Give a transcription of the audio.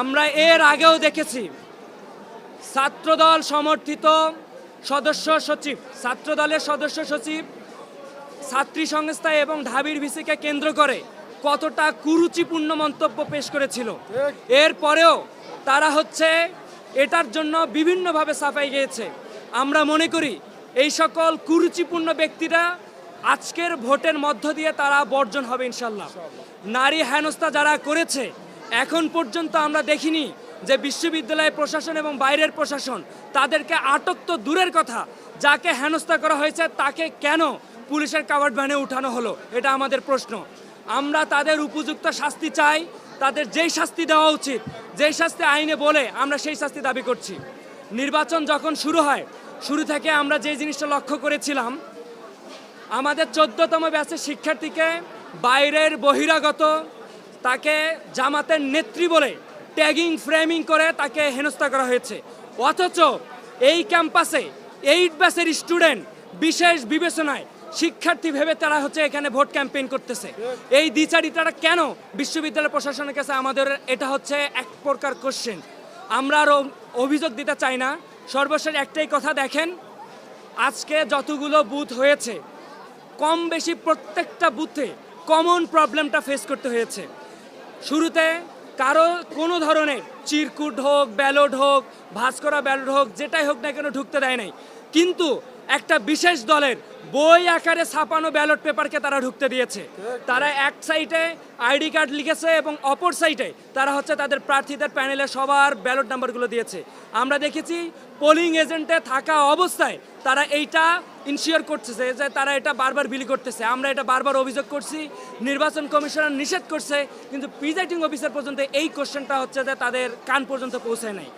আমরা এর আগেও দেখেছি ছাত্রদল সমর্থিত সদস্য সচিব, ছাত্রদলের সদস্য সচিব ছাত্রী সংস্থা এবং ঢাবির ভিসিকে কেন্দ্র করে কতটা কুরুচিপূর্ণ মন্তব্য পেশ করেছিল। এরপরেও তারা এটার জন্য বিভিন্নভাবে সাফাই গিয়েছে। আমরা মনে করি এই সকল কুরুচিপূর্ণ ব্যক্তিরা আজকের ভোটের মধ্য দিয়ে তারা বর্জন হবে ইনশাল্লাহ। নারী হেনস্থা যারা করেছে এখন পর্যন্ত আমরা দেখিনি যে বিশ্ববিদ্যালয় প্রশাসন এবং বাইরের প্রশাসন তাদেরকে আটক তো দূরের কথা, যাকে হেনস্থা করা হয়েছে তাকে কেন পুলিশের কাভার্ড ভ্যানে উঠানো হলো, এটা আমাদের প্রশ্ন। আমরা তাদের উপযুক্ত শাস্তি চাই, তাদের যেই শাস্তি দেওয়া উচিত, যেই শাস্তি আইনে বলে আমরা সেই শাস্তি দাবি করছি। নির্বাচন যখন শুরু হয়, শুরু থেকে আমরা যে জিনিসটা লক্ষ্য করেছিলাম, আমাদের 14তম ব্যাচের শিক্ষার্থীকে বাইরের বহিরাগত তাকে জামাতের নেত্রী বলে ট্যাগিং ফ্রেমিং করে তাকে হেনস্থা করা হয়েছে। অথচ এই ক্যাম্পাসে 8 ব্যাচের স্টুডেন্ট বিশেষ বিবেচনায় শিক্ষার্থী ভেবে তারা এখানে ভোট ক্যাম্পেইন করতেছে। এই দ্বিচারিতাটা কেন বিশ্ববিদ্যালয় প্রশাসনের কাছে আমাদের এটা এক প্রকার কোশ্চেন। আমরা আর অভিযোগ দিতে চাই না। সর্বশেষ একটাই কথা, দেখেন আজকে যতগুলো বুথ হয়েছে কম বেশি প্রত্যেকটা বুথে কমন প্রবলেমটা ফেস করতে হয়েছে। শুরুতে কারো কোনো ধরনের চিরকুট হোক, ব্যালট হোক, ভাঁজ করা ব্যালট হোক, যেটাই হোক না কেন ঢুকতে দেয় নাই, কিন্তু একটা বিশেষ দলের বই আকারে ছাপানো ব্যালট পেপারকে তারা ঢুকতে দিয়েছে। তারা এক সাইডে আইডি কার্ড লিখেছে এবং অপর সাইডে তারা তাদের প্রার্থীদের প্যানেলে সবার ব্যালট নাম্বারগুলো দিয়েছে। আমরা দেখেছি পোলিং এজেন্টে থাকা অবস্থায় তারা এইটা ইনশিওর করতেছে যে তারা এটা বারবার বিলি করতেছে। আমরা এটা বারবার অভিযোগ করছি, নির্বাচন কমিশনার নিষেধ করছে, কিন্তু প্রিজাইডিং অফিসার পর্যন্ত এই কোশ্চেনটা যে তাদের কান পর্যন্ত পৌঁছায় নাই।